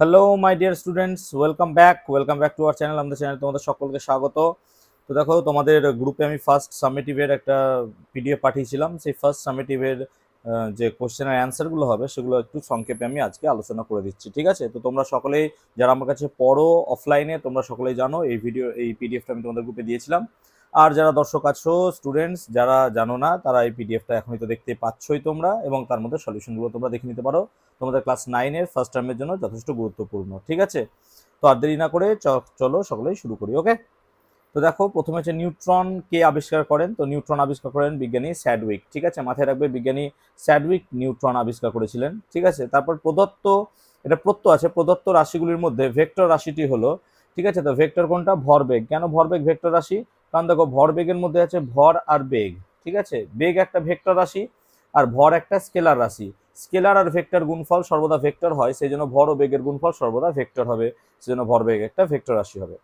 Hello my dear students, welcome back to our channel. আমাদের চ্যানেলে তোমাদের সকলকে স্বাগত। তো দেখো, তোমাদের গ্রুপে আমি ফার্স্ট সামেটিভের একটা পিডিএফ পাঠিয়েছিলাম। সেই ফার্স্ট সামেটিভের যে কোশ্চেনের অ্যান্সারগুলো হবে সেগুলো একটু সংক্ষেপে আমি আজকে আলোচনা করে দিচ্ছি, ঠিক আছে? তো তোমরা সকলেই যারা আমার কাছে পড়ো অফলাইনে, তোমরা সকলেই জানো এই পিডিএফটা আমি তোমাদের গ্রুপে দিয়েছিলাম। আর যারা দর্শক আছো, স্টুডেন্টস যারা জানো না, তারা এই পিডিএফটা এখনই তো দেখতে পাচ্ছই তোমরা, এবং তার মধ্যে সলিউশনগুলো তোমরা দেখে নিতে পারো। তোমাদের ক্লাস 9-এর ফার্স্ট টার্মের জন্য যথেষ্ট গুরুত্বপূর্ণ, ঠিক আছে? তো আর দেরি না করে চলো সকলেই শুরু করি, ওকে? তো দেখো, প্রথমে হচ্ছে নিউট্রন কে আবিষ্কার করেন। তো নিউট্রন আবিষ্কার করেন বিজ্ঞানী স্যাডউইক, ঠিক আছে? মাথায় রাখবে, বিজ্ঞানী স্যাডউইক নিউট্রন আবিষ্কার করেছিলেন, ঠিক আছে? তারপর প্রদত্ত রাশিগুলির মধ্যে ভেক্টর রাশিটি হলো, ঠিক আছে? তো ভেক্টর কোনটা? ভরবেগ। কেন ভরবেগ ভেক্টর রাশি? কারণ দেখো, ভরবেগের মধ্যে আছে ভর আর বেগ, ঠিক আছে? বেগ একটা ভেক্টর রাশি আর ভর একটা স্কেলার রাশি। স্কেলার আর ভেক্টর গুণফল সর্বদা ভেক্টর হয়, সেই জন্য ভর ও বেগের গুণফল সর্বদা ভেক্টর হবে, সেই জন্য ভরবেগ একটা ভেক্টর রাশি হবে।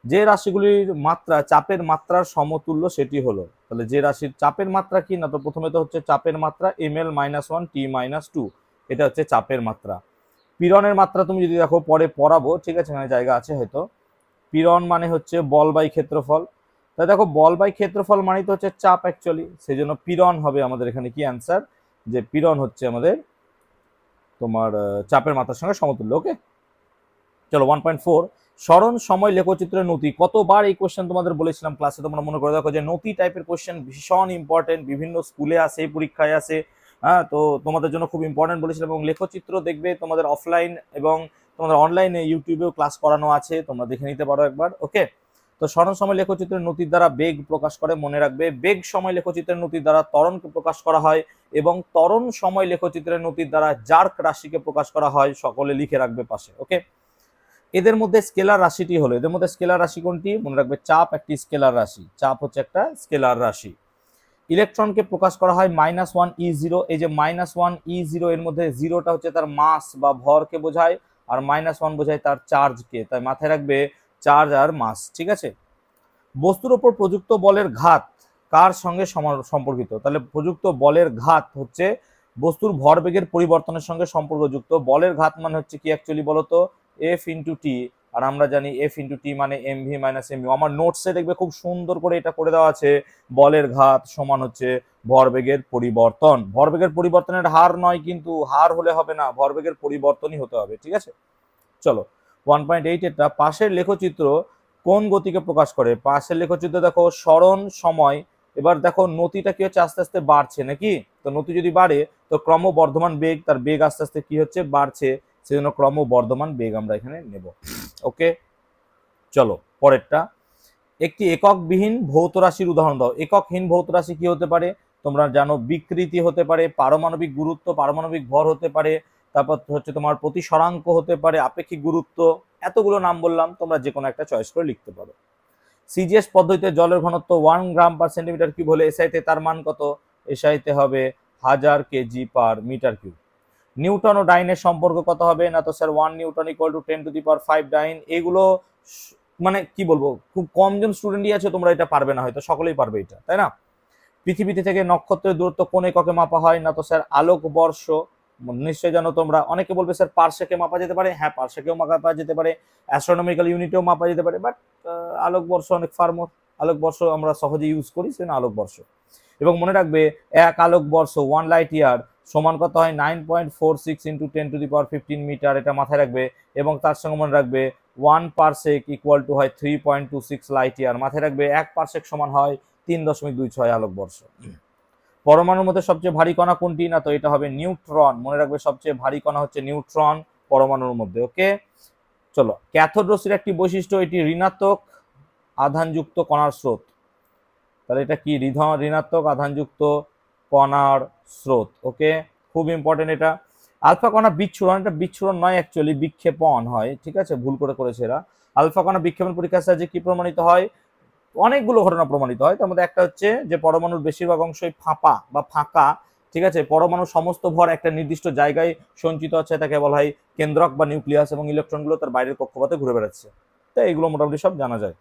যে রাশিগুলির মাত্রা চাপের মাত্রার সমতুল্য সেটি হলো, তাহলে যে রাশির চাপের মাত্রা কি না, তো প্রথমে তো হচ্ছে চাপের মাত্রা ml-1 t-2, এটা হচ্ছে চাপের মাত্রা। পীড়নের মাত্রা তুমি যদি দেখো, পরে পড়াবো, ঠিক আছে? এখানে জায়গা আছে হয়তো। পীড়ন মানে হচ্ছে বল বাই ক্ষেত্রফল। তাই দেখো, বল বাই ক্ষেত্রফল মানে তো হচ্ছে চাপ অ্যাকচুয়ালি, সেই জন্য পীড়ন হবে আমাদের এখানে কি অ্যান্সার, যে পীড়ন হচ্ছে আমাদের তোমার চাপের মাত্রার সঙ্গে সমতুল্য, ওকে? চলো 1.4, স্মরণ সময় লেখচিত্রের নতি। কতবার এই কোশ্চেন তোমাদের বলেছিলাম ক্লাসে, তোমরা মনে করে দেখো যে নতি টাইপের কোশ্চেন ভীষণ ইম্পর্টেন্ট, বিভিন্ন স্কুলে আসে, পরীক্ষায় আসে। হ্যাঁ, তো তোমাদের জন্য খুব ইম্পর্টেন্ট বলেছিলাম। এবং লেখচিত্র দেখবে তোমাদের অফলাইন এবং তোমাদের অনলাইনে ইউটিউবেও ক্লাস করানো আছে, তোমরা দেখে নিতে পারো একবার, ওকে? তো স্মরণ সময় লেখচিত্রের নতির দ্বারা বেগ প্রকাশ করে, মনে রাখবে। বেগ সময় লেখচিত্রের নতির দ্বারা ত্বরণকে প্রকাশ করা হয়, এবং ত্বরণ সময় লেখচিত্রের নতির দ্বারা জার্ক রাশিকে প্রকাশ করা হয়। সকলে লিখে রাখবে পাশে, ওকে? এদের মধ্যে স্কেলার রাশিটি হলো, এদের মধ্যে স্কেলার রাশি কোনটি? মনে রাখবে, চাপ একটি স্কেলার রাশি, চাপ হচ্ছে একটা স্কেলার রাশি। ইলেকট্রনকে প্রকাশ করা হয় -1 e0। এই যে -1 e0, এর মধ্যে জিরোটা হচ্ছে তার মাস বা ভরকে বোঝায়, আর -1 বোঝায় তার চার্জকে। তাই মাথায় রাখবে চার্জ আর মাস, ঠিক আছে? বস্তুর ওপর প্রযুক্ত বলের ঘাত কার সঙ্গে সম্পর্কিত? তাহলে প্রযুক্ত বলের ঘাত হচ্ছে বস্তুর ভরবেগের পরিবর্তনের সঙ্গে সম্পর্কযুক্ত। বলের ঘাত মানে হচ্ছে কি অ্যাকচুয়ালি বলতো? F × T। আর আমরা জানি F × T মানে mv-mu। আমার নোটসে দেখবে খুব সুন্দর করে এটা করে দেওয়া আছে, বলের ঘাত সমান হচ্ছে ভরবেগের পরিবর্তন। ভরবেগের পরিবর্তনের হার নয়, কিন্তু হার হলে হবে না, ভরবেগের পরিবর্তনই হতে হবে, ঠিক আছে? চলো 1.8 এটা পাশের লেখচিত্র কোন গতিকে প্রকাশ করে? পাশের লেখচিত্র দেখো, স্মরণ সময়। এবার দেখো নতিটা কি হচ্ছে, আস্তে আস্তে বাড়ছে নাকি? তো নতি যদি বাড়ে, তো ক্রমবর্ধমান বেগ, তার বেগ আস্তে আস্তে কি হচ্ছে, বাড়ছে, সেজন্য ক্রমবর্ধমান বেগ আমরা এখানে নেব, ওকে? চলো পরেরটা, একটি এককবিহীন ভৌত রাশির উদাহরণ দাও। এককহীন ভৌত রাশি কি হতে পারে? তোমরা জানো, বিকৃতি হতে পারে, পারমাণবিক গুরুত্ব, পারমাণবিক ভর হতে পারে, তারপর হচ্ছে তোমার প্রতিসরাঙ্ক হতে পারে, আপেক্ষিক গুরুত্ব। এতগুলো নাম বললাম, তোমরা যে কোনো একটা চয়েস করে লিখতে পারো। সিজিএস পদ্ধতিতে জলের ঘনত্ব 1 গ্রাম পার সেন্টিমিটার কিউব হলে এসআইতে তার মান কত? এসআইতে হবে 1000 KG per metre cube. Newton ও ডাইনের সম্পর্ক কত হবে? না তো স্যার 1 নিউটন = 10⁵ ডাইন। এগুলো মানে কি বলবো, খুব কমজন স্টুডেন্টই আছে তোমরা এটা পারবে না, হয়তো সকলেই পারবে এটা, তাই না? পৃথিবীতে থেকে নক্ষত্রের দূরত্ব কোন এককে মাপা হয়? না তো স্যার আলোকবর্ষ। নিশ্চয়ই জানো তোমরা। অনেকে বলবে স্যার পারসেকে মাপা যেতে পারে। হ্যাঁ, পারসেকেও মাপা যেতে পারে, অ্যাস্ট্রোনমিক্যাল ইউনিটেও মাপা যেতে পারে, বাট আলোকবর্ষ অনেক ফার মোর। আলোকবর্ষ আমরা সহজে ইউজ করি, সেজন্য আলোকবর্ষ। এবং মনে রাখবে, এক আলোকবর্ষ 1 লাইট ইয়ার সমান কত হয়? 9.46 × 10⁻15 মিটার, এটা মাথায় রাখবে। এবং তার সঙ্গে মনে রাখবে 1 পারসেক = হয় 3.26 লাইট ইয়ার। মাথায় রাখবে 1 পারসেক সমান হয় 3.26 আলোকবর্ষ। পরমাণুর মধ্যে সবচেয়ে ভারী কণা কোনটি? না তো এটা হবে নিউট্রন। মনে রাখবে, সবচেয়ে ভারী কণা হচ্ছে নিউট্রন পরমাণুর মধ্যে, ওকে? চলো, ক্যাথোড রশ্মির একটি বৈশিষ্ট্য, এটি ঋণাত্মক আধানযুক্ত কণার স্রোত। তাহলে এটা কি? ঋণাত্মক আধানযুক্ত কণার স্রোত, ওকে? খুব ইম্পর্টেন্ট এটা। আলফা কণা বিচ্ছুরণ, এটা বিচ্ছুরণ নয় অ্যাকচুয়ালি, বিক্ষেপণ হয়, ঠিক আছে? ভুল করেছে এরা। আলফা কণা বিক্ষেপণ পরীক্ষার সাহায্যে কি প্রমাণিত হয়? অনেকগুলো ঘটনা প্রমাণিত হয়, তার মধ্যে একটা হচ্ছে যে পরমাণুর বেশিরভাগ অংশই ফাঁপা বা ফাঁকা, ঠিক আছে? পরমাণুর সমস্ত ভর একটা নির্দিষ্ট জায়গায় সঞ্চিত আছে, তাকে বলা হয় কেন্দ্রক বা নিউক্লিয়াস, এবং ইলেকট্রনগুলো তার বাইরের কক্ষপথে ঘুরে বেড়াচ্ছে। তাই এগুলো মোটামুটি সব জানা যায়।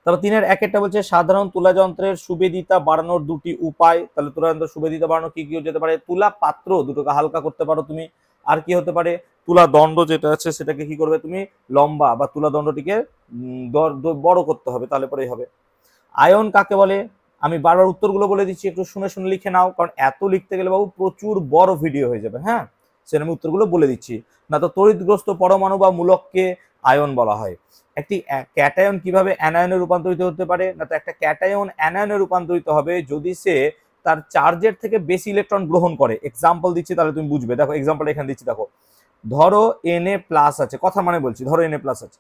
তাহলে 3-1 বলছে সাধারণ তুলা যন্ত্রের সুবেদিতা বাড়ানোর দুটি উপায়। তাহলে তুলা যন্ত্রের সুবেদিতা বাড়ানো কি কি যেতে পারে? তুলা পাত্র দুটোকে হালকা করতে পারো তুমি। আর কি হতে পারে? তুলা দণ্ড যেটা আছে সেটাকে কি করবে তুমি লম্বা বা তুলা দণ্ডটিকে বড় করতে হবে, তাহলে পরেই হবে। আয়ন কাকে বলে? আমি বারবার উত্তরগুলো বলে দিচ্ছি, একটু শুনে শুনে লিখে নাও, কারণ এত লিখতে গেলে বাবু প্রচুর বড় ভিডিও হয়ে যাবে। হ্যাঁ, সেটা আমি উত্তরগুলো বলে দিচ্ছি। না তো তড়িৎগ্রস্ত পরমাণু বা মূলককে আয়ন বলা হয়। একটি ক্যাটায়ন কিভাবে অ্যানায়নে রূপান্তরিত হতে পারে? না তো একটা ক্যাটায়ন অ্যানায়নে রূপান্তরিত হবে যদি সে তার চার্জের থেকে বেশি ইলেকট্রন গ্রহণ করে। এক্সাম্পল দিচ্ছি তাহলে তুমি বুঝবে। দেখো এক্সাম্পল এখানে দিচ্ছি, দেখো ধরো Na+ আছে, কথা মানে বলছি, ধরো Na+ আছে।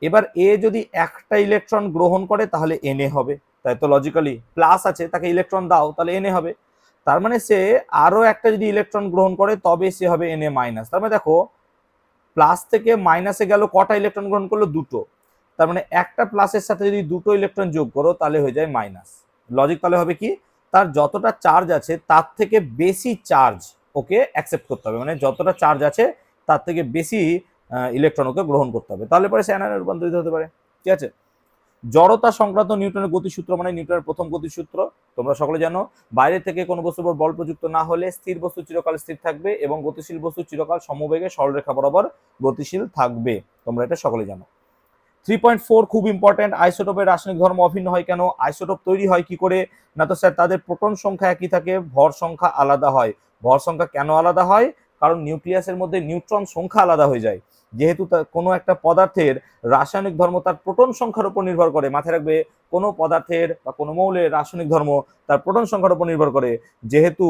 এবার এ যদি একটা ইলেকট্রন গ্রহণ করে তাহলে Na হবে, তাই তো লজিক্যালি প্লাস আছে, তাকে ইলেকট্রন দাও তাহলে Na হবে। তার মানে সে আরো একটা যদি ইলেকট্রন গ্রহণ করে তবে সে হবে Na-। তার মানে দেখো প্লাস থেকে মাইনাসে গেল, কটা ইলেকট্রন গ্রহণ করলো? দুটো। তার মানে একটা প্লাসের সাথে যদি দুটো ইলেকট্রন যোগ করো তাহলে হয়ে যায় মাইনাস। লজিক তাহলে হবে কি, তার যতটা চার্জ আছে তার থেকে বেশি চার্জ ওকে অ্যাকসেপ্ট করতে হবে, মানে যতটা চার্জ আছে তার থেকে বেশি ইলেকট্রন ওকে গ্রহণ করতে হবে, তাহলে পরে সে অ্যানায়নে রূপান্তরিত হতে পারে। ঠিক আছে। জড়তা সংক্রান্ত নিউটনের গতিসূত্র, মানে নিউটনের প্রথম গতিসূত্র তোমরা সকলে জানো, বাইরে থেকে কোনো বস্তুর উপর বল প্রযুক্ত না হলে স্থির বস্তু চিরকাল স্থির থাকবে এবং গতিশীল বস্তু চিরকাল সমবেগে সরলরেখা বরাবর গতিশীল থাকবে, তোমরা এটা সকলে জানো। 3.4 খুব ইম্পর্টেন্ট, আইসোটোপের রাসায়নিক ধর্ম অভিন্ন হয় কেন? আইসোটোপ তৈরি হয় কি করে? না তো স্যার তাদের প্রোটন সংখ্যা একই থাকে, ভর সংখ্যা আলাদা হয়। ভর সংখ্যা কেন আলাদা হয়? কারণ নিউক্লিয়াসের মধ্যে নিউট্রন সংখ্যা আলাদা হয়ে যায়। যেহেতু কোনো একটা পদার্থের রাসায়নিক ধর্ম তার প্রোটন সংখ্যার উপর নির্ভর করে, মাথায় রাখবে কোনো পদার্থের বা কোনো মৌলের রাসায়নিক ধর্ম তার প্রোটন সংখ্যার উপর নির্ভর করে। যেহেতু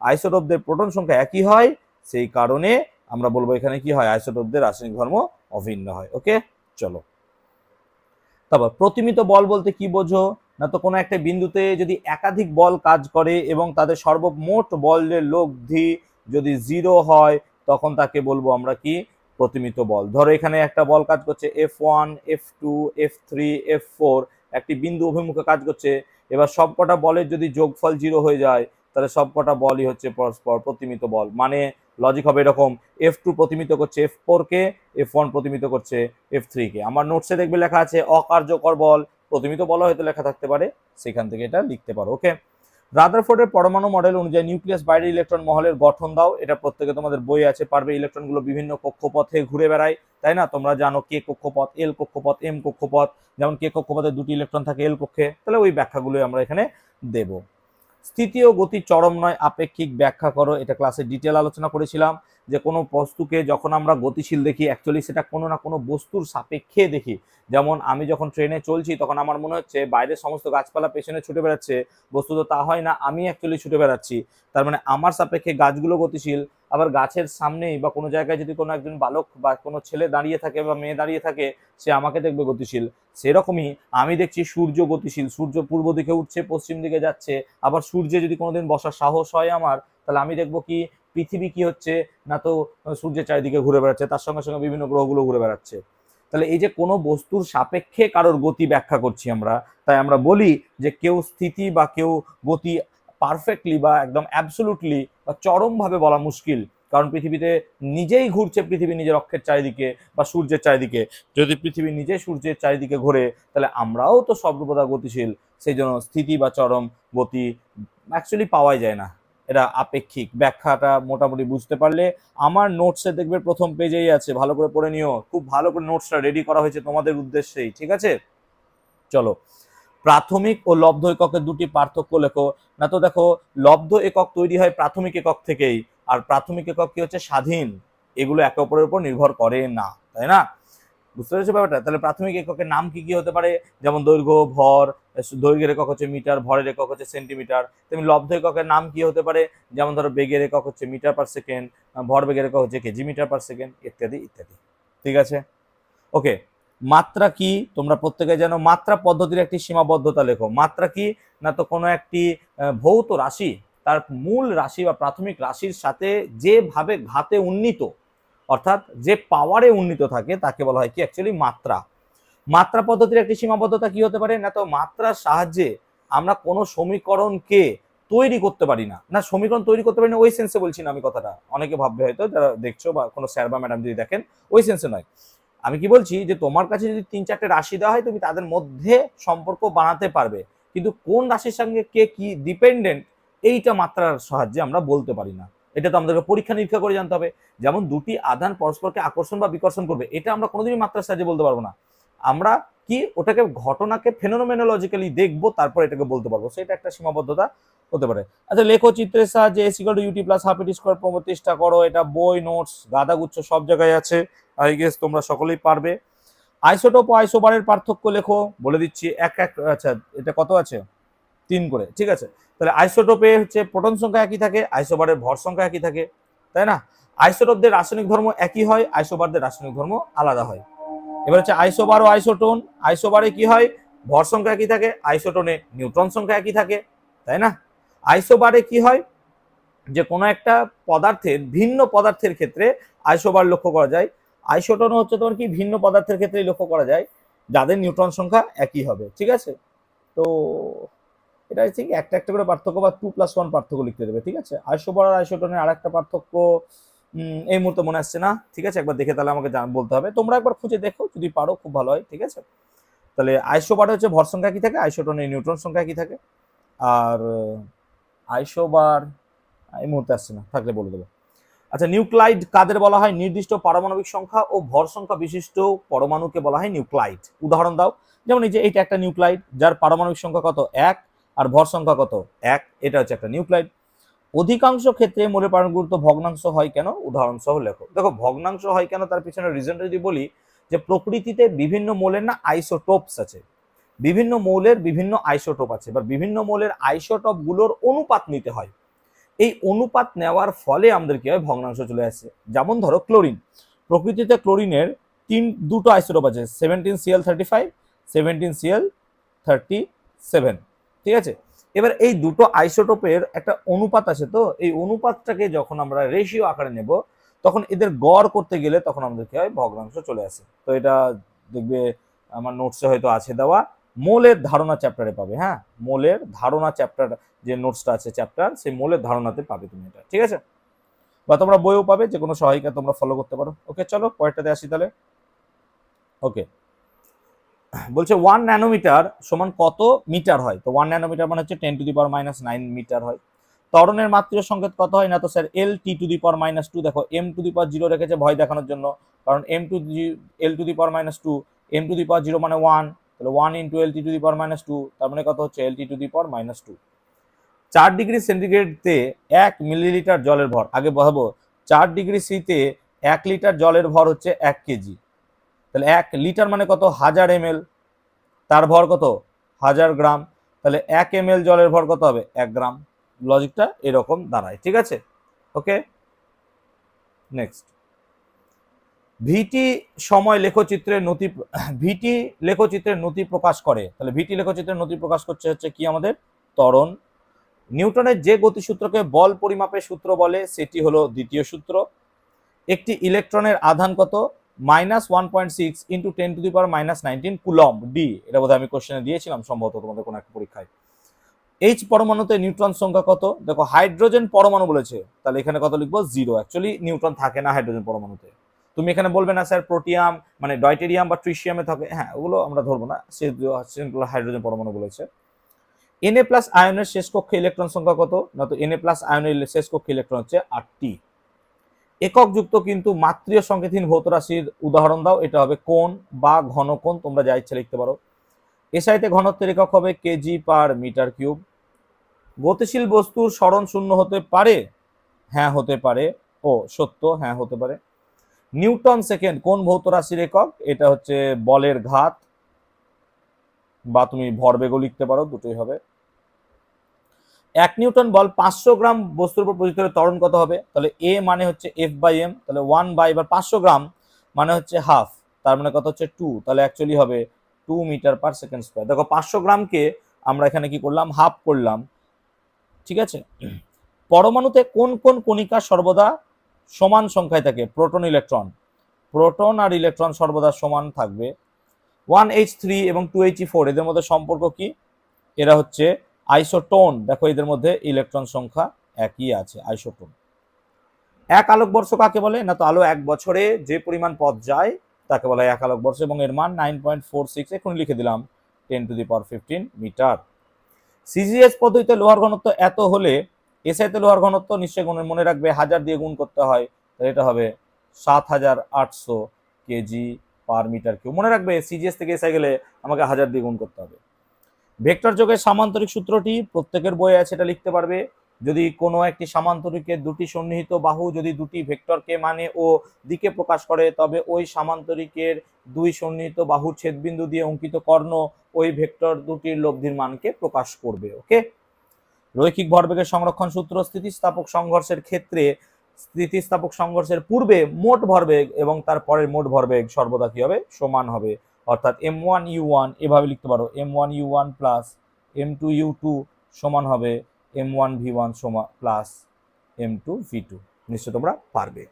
আইসোটোপদের প্রোটন সংখ্যা একই হয়, সেই কারণে আমরা বলবো এখানে কি হয়, আইসোটোপদের রাসায়নিক ধর্ম অভিন্ন হয়। ওকে, চলো। তারপর প্রতিমিত বল বলতে কি বোঝো? না তো কোনো একটা বিন্দুতে যদি একাধিক বল কাজ করে এবং তাদের সর্বমোট বলের লব্ধি যদি 0 হয় তখন তাকে বলবো আমরা কি, প্রতিমিত বল। ধরো এখানে একটা বল কাজ করছে F1 F2 F3 F4, একটি বিন্দু অভিমুখে কাজ করছে। এবার সবকটা বলের যদি যোগফল 0 হয়ে যায় তাহলে সবকটা বলই হচ্ছে পরস্পর প্রতিমিত বল। মানে লজিক হবে এরকম, F2 প্রতিমিত করছে F4 কে, F1 প্রতিমিত করছে F3 কে। আমার নোটসে দেখবে লেখা আছে অকার্যকর বল, প্রতিমিত বল হয়তো লেখা থাকতে পারে, সেখান থেকে এটা লিখতে পারো। ওকে। রাদারফোর্ডের পরমাণু মডেল অনুযায়ী নিউক্লিয়াস বাইরের ইলেকট্রন মহলের গঠন দাও। এটা প্রত্যেকে তোমাদের বই আছে, পারবে। ইলেকট্রনগুলো বিভিন্ন কক্ষপথে ঘুরে বেড়ায়, তাই না? তোমরা জানো কে কক্ষপথ, এল কক্ষপথ, এম কক্ষপথ। যেমন কে কক্ষপথে দুটি ইলেকট্রন থাকে এল কক্ষে, তাহলে ওই ব্যাখ্যাগুলো আমরা এখানে দেব। স্থিতি ও গতি চরম নয়, আপেক্ষিক ব্যাখ্যা করো। এটা ক্লাসে ডিটেল আলোচনা করেছিলাম যে কোনো বস্তুকে যখন আমরা গতিশীল দেখি অ্যাকচুয়ালি সেটা কোনো না কোনো বস্তুর সাপেক্ষে দেখি। যেমন আমি যখন ট্রেনে চলছি তখন আমার মনে হচ্ছে বাইরের সমস্ত গাছপালা পেছনে ছুটে বেড়াচ্ছে, বস্তুত তা হয় না, আমি অ্যাকচুয়ালি ছুটে বেড়াচ্ছি। তার মানে আমার সাপেক্ষে গাছগুলো গতিশীল। আবার গাছের সামনেই বা কোনো জায়গায় যদি কোনো একজন বালক বা কোনো ছেলে দাঁড়িয়ে থাকে বা মেয়ে দাঁড়িয়ে থাকে, সে আমাকে দেখবে গতিশীল। সেরকমই আমি দেখছি সূর্য গতিশীল, সূর্য পূর্ব দিকে উঠছে, পশ্চিম দিকে যাচ্ছে। আবার সূর্যে যদি কোনোদিন বসার সাহস হয় আমার, তাহলে আমি দেখবো কি, পৃথিবী কি হচ্ছে না তো সূর্যের চারিদিকে ঘুরে বেড়াচ্ছে, তার সঙ্গে সঙ্গে বিভিন্ন গ্রহগুলো ঘুরে বেড়াচ্ছে। তাহলে এই যে কোনো বস্তুর সাপেক্ষে কারোর গতি ব্যাখ্যা করছি আমরা, তাই আমরা বলি যে কেউ স্থিতি বা কেউ গতি পারফেক্টলি বা একদম অ্যাবসলুটলি বা চরমভাবে বলা মুশকিল, কারণ পৃথিবীতে নিজেই ঘুরছে, পৃথিবী নিজের অক্ষের চারিদিকে বা সূর্যের চারিদিকে। যদি পৃথিবী নিজে সূর্যের চারিদিকে ঘোরে তাহলে আমরাও তো সর্বদা গতিশীল। সেই জন্য স্থিতি বা চরম গতি অ্যাকচুয়ালি পাওয়াই যায় না, এটা আপেক্ষিক। ব্যাখ্যাটা মোটামুটি বুঝতে পারলে, আমার নোটসে দেখবে প্রথম পেজেই আছে, ভালো করে পড়ে নিও। খুব ভালো করে নোটসটা রেডি করা হয়েছে তোমাদের উদ্দেশ্যেই, ঠিক আছে? চলো, প্রাথমিক ও লব্ধ এককের দুটি পার্থক্য লেখো। না তো দেখো লব্ধ একক তৈরি হয় প্রাথমিক একক থেকেই, আর প্রাথমিক একক কি হচ্ছে, স্বাধীন, এগুলো একে অপরের উপর নির্ভর করে না, তাই না? বুঝতে পেরেছো ব্যাপারটা? তাহলে প্রাথমিক এককের নাম কি কি হতে পারে? যেমন দৈর্ঘ্য, ভর, দৈর্ঘ্যের একক হচ্ছে মিটার, ভরের একক হচ্ছে সেন্টিমিটার। তেমনি লব্ধ এককের নাম কি হতে পারে? যেমন ধরো বেগের একক হচ্ছে মিটার পার সেকেন্ড, ভর বেগের একক হচ্ছে কেজি মিটার পার সেকেন্ড, ইত্যাদি ইত্যাদি। ঠিক আছে, ওকে। মাত্রা কি? তোমরা প্রত্যেকে জানো, মাত্রা পদ্ধতির একটি সীমাবদ্ধতা লেখো। মাত্রা কি? না তো কোনো একটি ভৌত রাশি তার মূল রাশি বা প্রাথমিক রাশির সাথে যেভাবে ঘাতে উন্নীত, অর্থাৎ যে পাওয়ারে উন্নীত থাকে তাকে বলা হয় কি, অ্যাকচুয়ালি মাত্রা। মাত্রা পদ্ধতির একটি সীমাবদ্ধতা কি হতে পারে? না তো মাত্রার সাহায্যে আমরা কোনো সমীকরণকে তৈরি করতে পারি না। না, সমীকরণ তৈরি করতে পারি না ওই সেন্সে বলছি না আমি কথাটা, অনেকে ভাববে হয়তো যারা দেখছো বা কোনো স্যার বা ম্যাডাম যদি দেখেন, ওই সেন্সে নয়। আমি কি বলছি যে তোমার কাছে যদি 3-4টে রাশি দেওয়া হয় তুমি তাদের মধ্যে সম্পর্ক বানাতে পারবে, কিন্তু কোন রাশির সঙ্গে কে কি ডিপেন্ডেন্ট এইটা মাত্রার সাহায্যে আমরা বলতে পারি না। এটা তো আমাদেরকে পরীক্ষা নিরীক্ষা করে জানতে হবে। যেমন দুটি আধান পরস্পরকে আকর্ষণ বা বিকর্ষণ করবে, এটা আমরা কোনোদিনই মাত্রার সাহায্যে বলতে পারবো না। আমরা কি ওটাকে ঘটনাকে ফেনোমেনোলজিক্যালি দেখবো, তারপর এটাকে বলতে পারবো, সেটা একটা সীমাবদ্ধতা হতে পারে। আচ্ছা, লেখচিত্রের সাহায্যে S equal to UT plus half AT square প্রতিষ্ঠা করো। এটা বই, নোটস, গাদাগুচ্ছ সব জায়গায় আছে, আই গেস তোমরা সকলেই পারবে। আইসোটোপ ও আইসোবারের পার্থক্য লেখো, বলে দিচ্ছি এক এক। আচ্ছা, এটা কত আছে? 3 করে, ঠিক আছে। তাহলে আইসোটোপে হচ্ছে প্রোটন সংখ্যা একই থাকে, আইসোবারের ভর সংখ্যা একই থাকে, তাই না? আইসোটোপদের রাসায়নিক ধর্ম একই হয়, আইসোবারদের রাসায়নিক ধর্ম আলাদা হয়। এবার হচ্ছে আইসোবার ও আইসোটোন। আইসোবারে কি হয়? ভর সংখ্যা একই থাকে, আইসোটোনে নিউট্রন সংখ্যা একই থাকে, তাই না? আইসোবারে কি হয়? যে কোনো একটা পদার্থের, ভিন্ন পদার্থের ক্ষেত্রে আইসোবার লক্ষ্য করা যায়। আইসোটোন হচ্ছে তোমার কি ভিন্ন পদার্থের ক্ষেত্রেই লক্ষ্য করা যায়, যাদের নিউট্রন সংখ্যা একই হবে, ঠিক আছে। তো এটা আই থিঙ্ক একটা একটা করে পার্থক্য বা 2+1 পার্থক্য লিখতে দেবে, ঠিক আছে। আইসোবার আর আইসোটোনের আর একটা পার্থক্য এই মুহূর্তে মনে আসছে না, ঠিক আছে। একবার দেখে তাহলে আমাকে বলতে হবে, তোমরা একবার খুঁজে দেখো, যদি পারো খুব ভালো হয়, ঠিক আছে। তাহলে আইসোবার হচ্ছে ভর সংখ্যা কি থাকে, আইসোটোনের নিউট্রন সংখ্যা কি থাকে। আর আইসোবার এই মুহূর্তে আসছে না, থাকলে বলে দেবো। আচ্ছা, নিউক্লাইড কাদের বলা হয়? নির্দিষ্ট পারমাণবিক সংখ্যা ও ভর সংখ্যা বিশিষ্ট পরমাণুকে বলা হয় নিউক্লাইড। উদাহরণ দাও। যেমন এই যে এইটা একটা নিউক্লাইড, যার পারমাণবিক সংখ্যা কত? 1, আর ভর সংখ্যা কত? 1। এটা হচ্ছে একটা নিউক্লাইড। অধিকাংশ ক্ষেত্রে মৌলের পারমাণবিক গুরুত্ব ভগ্নাংশ হয় কেন? উদাহরণ সহ লেখো। দেখো, ভগ্নাংশ হয় কেন তার পিছনে রিজনটা যদি বলি, যে প্রকৃতিতে বিভিন্ন মৌলের না আইসোটোপস আছে, বিভিন্ন মৌলের বিভিন্ন আইসোটোপ আছে, বা বিভিন্ন মৌলের আইসোটোপ গুলোর অনুপাত নিতে হয়। এই অনুপাত নেওয়ার ফলে আমাদের কি হয়? ভগ্নাংশ চলে আসে। যেমন ধরো ক্লোরিন, প্রকৃতিতে ক্লোরিনের দুটো আইসোটোপ আছে, 17Cl35, 17Cl37, ঠিক আছে। এবার এই দুটো আইসোটোপের একটা অনুপাত আছে, তো এই অনুপাতটাকে যখন আমরা রেশিও আকারে নেব, তখন এদের গড় করতে গেলে তখন আমাদের কি হয়? ভগ্নাংশ চলে আসে। তো এটা দেখবে আমার নোটসে হয়তো আছে দেওয়া, মোলের ধারণা চ্যাপ্টারে পাবে। হ্যাঁ, মোলের ধারণা চ্যাপ্টার যে নোটসটা আছে চ্যাপ্টার, সেই মোলের ধারণাতে পাবে তুমি এটা, ঠিক আছে। বা তোমরা বইও পাবে, যে কোনো সহায়িকা তোমরা ফলো করতে পারো। ওকে, চলো পরেরটাতে আসি তাহলে। ওকে, বলছে 1 ন্যানোমিটার সমান কত মিটার হয়? তো 1 ন্যানোমিটার মানে হচ্ছে 10⁻⁹ মিটার হয়। ত্বরণের মাত্রীয় সংকেত কত হয়? না তো স্যার Lt⁻²। দেখো m⁻0 রেখেছে ভয় দেখানোর জন্য, কারণ L⁻², m⁻0 মানে 1, তাহলে 1 × Lt⁻², তার মানে কত হচ্ছে? Lt⁻²। 4 ডিগ্রি সেন্টিগ্রেডতে 1 মিলিলিটার জলের ভর, আগে ভাবো 4 ডিগ্রি সিতে 1 লিটার জলের ভর হচ্ছে 1 কেজি, তাহলে 1 লিটার মানে কত? 1000 ml, তার ভর কত? 1000 গ্রাম, তাহলে 1 ml জলের ভর কত হবে? 1 গ্রাম। লজিকটা এরকম দাঁড়ায়, ঠিক আছে। ওকে, নেক্সট। ভিটি সময় লেখচিত্রের নথি, ভিটি লেখচিত্রের নথি প্রকাশ করে। তাহলে ভিটি লেখচিত্রের নথি প্রকাশ করছে হচ্ছে কি? আমাদের ত্বরণ। নিউটনের যে গতিসূত্রকে বল পরিমাপের সূত্র বলে, সেটি হলো দ্বিতীয় সূত্র। একটি ইলেকট্রনের আধান কত? -1.6 × 10⁻⁹ কুলম্ব ডি। এটা বোধহয় আমি কোশ্চেনে দিয়েছিলাম সম্ভবত তোমাদের কোনো একটা পরীক্ষায়। এইচ পরমাণুতে নিউট্রন সংখ্যা কত? দেখো, হাইড্রোজেন পরমাণু বলেছে, তাহলে এখানে কত লিখবো? 0। অ্যাকচুয়ালি নিউট্রন থাকে না হাইড্রোজেন পরমাণুতে। তুমি এখানে বলবে না স্যার প্রোটিয়াম মানে ডয়টেরিয়াম বা ট্রিশিয়ামে থাকে, হ্যাঁ ওগুলো আমরা ধরবো না, সেগুলো হাইড্রোজেন পরমাণু বলেছে। Na+ আয়নের শেষ কক্ষে ইলেকট্রন সংখ্যা কত? না তো Na+ আয়নের শেষ কক্ষে ইলেকট্রন হচ্ছে 8টি। এককযুক্ত কিন্তু মাত্রীয় সংকেতহীন ভৌত রাশির উদাহরণ দাও। এটা হবে কোণ বা ঘনকোণ, তোমরা যা ইচ্ছা লিখতে পারো। এসআইতে ঘনত্বের একক হবে kg/m³। গতিশীল বস্তুর সরণ শূন্য হতে পারে? হ্যাঁ হতে পারে। ও সত্য, হ্যাঁ হতে পারে। নিউটন সেকেন্ড কোন ভৌত রাশির একক? এটা হচ্ছে বলের ঘাত, বা তুমি ভরবেগও লিখতে পারো, দুটোই হবে। 1 নিউটন বল 500 গ্রাম বস্তুর উপর প্রযুক্ত হলে ত্বরণ কত হবে? তাহলে a মানে হচ্ছে F/m, তাহলে 1/500 গ্রাম মানে হচ্ছে হাফ, তার মানে কত হচ্ছে 2, তাহলে অ্যাকচুয়ালি হবে 2 মিটার/সেকেন্ড স্কয়ার। দেখো 500 গ্রামকে আমরা এখানে কি করলাম? হাফ করলাম, ঠিক আছে। পরমাণুতে কোন কোন কণিকা সর্বদা সমান সংখ্যায় থাকে? প্রোটন ইলেকট্রন, প্রোটন আর ইলেকট্রন সর্বদা সমান থাকবে। 1H3 এবং 2He4 এদের মধ্যে সম্পর্ক কি? এরা হচ্ছে আইসোটোন। দেখো এদের মধ্যে ইলেকট্রন সংখ্যা একই আছে, আইসোটোন। 1 আলোকবর্ষ কাকে বলে? না তো আলো 1 বছরে যে পরিমাণ পথ যায় তাকে বলা হয় 1 আলোকবর্ষ, এবং এর মান 9.46, এখন লিখে দিলাম 10⁻15 মিটার। সিজিএস পদ্ধতিতে লোহার ঘনত্ব এত হলে এসআইতে লোহার ঘনত্ব নিশ্চয়ই মনে রাখবে 1000 দিয়ে গুণ করতে হয়, তাহলে এটা হবে 7800 কেজি পার মিটার কিউব। মনে রাখবে সিজিএস থেকে এসআই গেলে আমাকে 1000 দিয়ে গুণ করতে হবে। ভেক্টর যোগের সামান্তরিক সূত্রটি প্রত্যেকের বইয়ে আছে, এটা লিখতে পারবে। যদি কোনো একটি সামান্তরিকের দুটি সন্নিহিত বাহু যদি দুটি ভেক্টরকে মানে ও দিকে প্রকাশ করে, তবে ওই সামান্তরিকের দুই সন্নিহিত বাহুর ছেদবিন্দু দিয়ে অঙ্কিত কর্ণ ওই ভেক্টর দুটির লব্ধির মানকে প্রকাশ করবে। ওকে, রৈখিক ভরবেগের সংরক্ষণ সূত্র, স্থিতিস্থাপক সংঘর্ষের ক্ষেত্রে স্থিতিস্থাপক সংঘর্ষের পূর্বে মোট ভরবেগ এবং তার পরের মোট ভরবেগ সর্বদা কি হবে, সমান হবে। অর্থাৎ m1u1 এভাবে লিখতে পারো, m1u1 প্লাস m2u2 সমান হবে m1v1 সমান প্লাস m2v2। নিশ্চয় তোমরা পারবে।